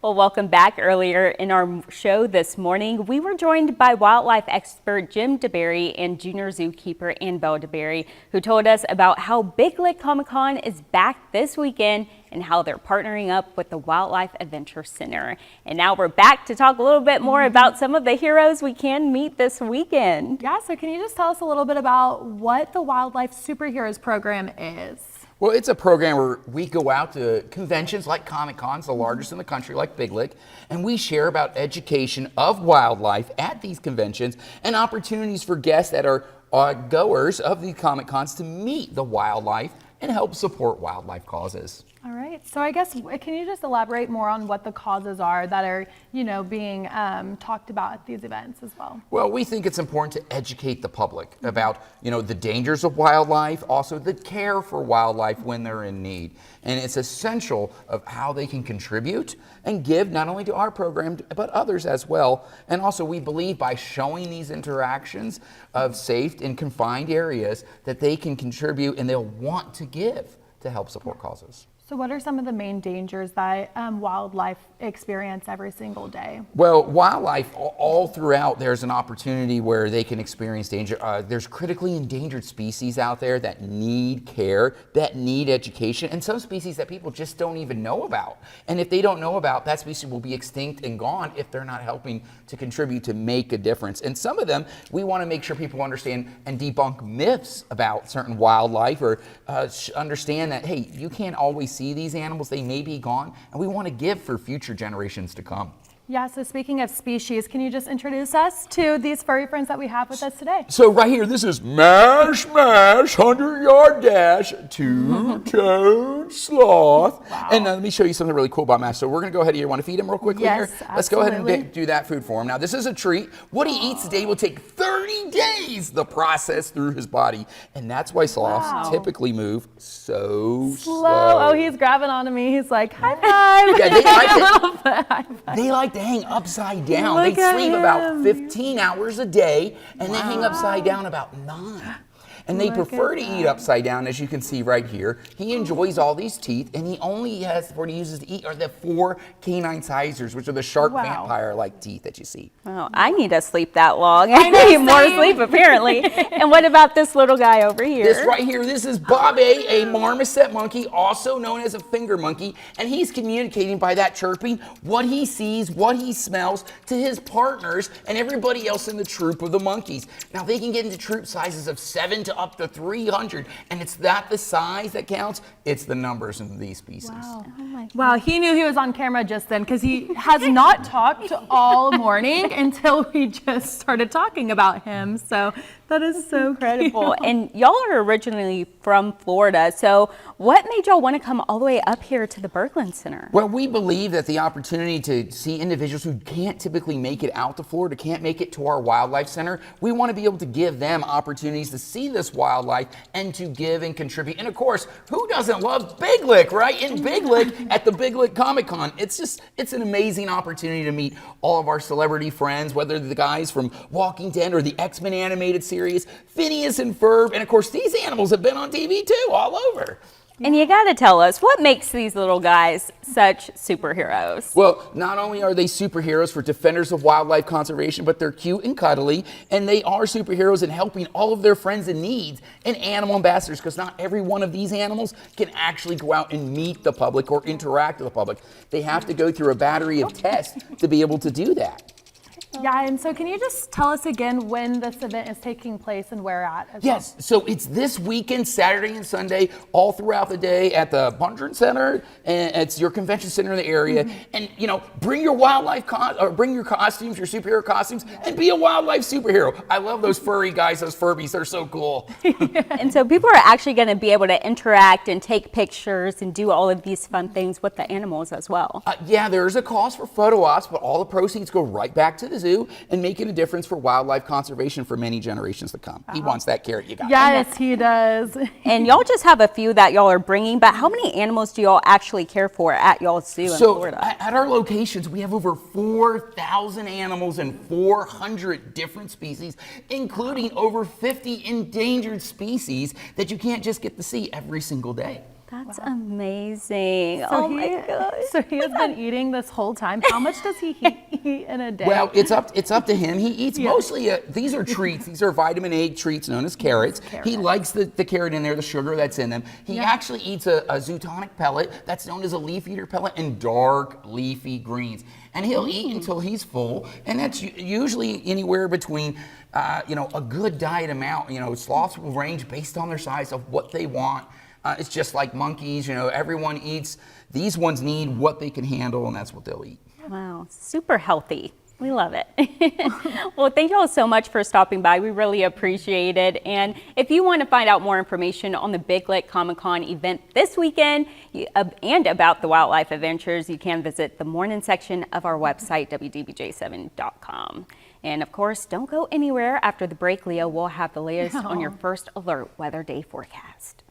Well, welcome back. Earlier in our show this morning, we were joined by wildlife expert Jim DeBerry and junior zookeeper Annabelle DeBerry, who told us about how Big Lick Comic-Con is back this weekend and how they're partnering up with the Wildlife Adventure Center. And now we're back to talk a little bit more about some of the heroes we can meet this weekend. Yeah, so can you just tell us a little bit about what the Wildlife Superheroes program is? Well, it's a program where we go out to conventions like Comic-Cons, the largest in the country, like Big Lick, and we share about education of wildlife at these conventions and opportunities for guests that are goers of the Comic-Cons to meet the wildlife and help support wildlife causes. All right, so I guess, can you just elaborate more on what the causes are that are, being talked about at these events as well? Well, we think it's important to educate the public about, the dangers of wildlife, also the care for wildlife when they're in need. And it's essential of how they can contribute and give not only to our program, but others as well. And also we believe by showing these interactions of safe and confined areas that they can contribute and they'll want to give to help support causes. So what are some of the main dangers that wildlife experience every single day? Well, wildlife all throughout, there's an opportunity where they can experience danger. There's critically endangered species out there that need care, that need education, and some species that people just don't even know about. And if they don't know about, that species will be extinct and gone if they're not helping to contribute to make a difference. And some of them, we want to make sure people understand and debunk myths about certain wildlife or understand that, hey, you can't always see these animals, they may be gone, and we want to give for future generations to come. Yeah, so speaking of species, can you just introduce us to these furry friends that we have with us today? So right here, this is Mash Mash, 100-yard dash, two-toed sloth. Wow. And let me show you something really cool about Mash. So we're going to go ahead here. You want to feed him real quickly Yes, here? Let's go ahead and absolutely. do that food for him. Now, this is a treat. What he eats today will take 30 days to process through his body. And that's why sloths typically move so slow. Oh, he's grabbing onto me. He's like, high five. Yeah, they like to hang upside down. Look They at sleep about him. 15 hours a day, and they hang upside down about 9. And they prefer to eat upside down, as you can see right here. He enjoys all these teeth, and he only has what he uses to eat are the 4 canine incisors, which are the sharp vampire-like teeth that you see. Oh, I need to sleep that long. I need more sleep, apparently. And what about this little guy over here? This right here, this is Bob a marmoset monkey, also known as a finger monkey, and he's communicating by that chirping what he sees, what he smells to his partners and everybody else in the troop of the monkeys. Now, they can get into troop sizes of 7 to up to 300, and it's not the size that counts, it's the numbers in these species. Wow. Wow, he knew he was on camera just then because he has not talked all morning until we just started talking about him. So that is so incredible. And y'all are originally from Florida, so what made y'all want to come all the way up here to the Berglund Center? Well, we believe that the opportunity to see individuals who can't typically make it out to Florida, can't make it to our wildlife center, we want to be able to give them opportunities to see this wildlife and to give and contribute. And of course, who doesn't love Big Lick, right? In Big Lick at the Big Lick Comic-Con. It's an amazing opportunity to meet all of our celebrity friends, whether the guys from Walking Dead or the X-Men animated series, Phineas and Ferb, and of course, these animals have been on TV too, all over. And you got to tell us, what makes these little guys such superheroes? Well, not only are they superheroes for defenders of wildlife conservation, but they're cute and cuddly, and they are superheroes in helping all of their friends in need and animal ambassadors, because not every one of these animals can actually go out and meet the public or interact with the public. They have to go through a battery of tests to be able to do that. Yeah, and so can you just tell us again when this event is taking place and where at? Yes, so it's this weekend, Saturday and Sunday, all throughout the day at the Bundren Center, and it's your convention center in the area. And bring your wildlife or bring your costumes, your superhero costumes, and be a wildlife superhero. I love those furry guys, those Furbies. They're so cool. And so people are actually going to be able to interact and take pictures and do all of these fun things with the animals as well. Yeah, there's a cost for photo ops, but all the proceeds go right back to the zoo and making a difference for wildlife conservation for many generations to come. He wants that carrot, you got it. Yes, he does. And y'all just have a few that y'all are bringing, but how many animals do y'all actually care for at y'all's zoo in Florida? So at our locations, we have over 4,000 animals and 400 different species, including over 50 endangered species that you can't just get to see every single day. That's amazing. So Oh my gosh. So he has been eating this whole time. How much does he eat in a day? Well, it's up to him. He eats mostly, these are treats. These are vitamin A treats known as carrots. He likes the carrot in there, the sugar that's in them. He actually eats a zootonic pellet that's known as a leaf eater pellet and dark leafy greens. And he'll eat until he's full. And that's usually anywhere between, a good diet amount. Sloths will range based on their size of what they want. It's just like monkeys, everyone eats. These ones need what they can handle, and that's what they'll eat. Wow, super healthy. We love it. Well, thank you all so much for stopping by. We really appreciate it. And if you want to find out more information on the Big Lick Comic-Con event this weekend and about the wildlife adventures, you can visit the morning section of our website, WDBJ7.com. And of course, don't go anywhere. After the break, Leo will have the latest on your first alert weather day forecast.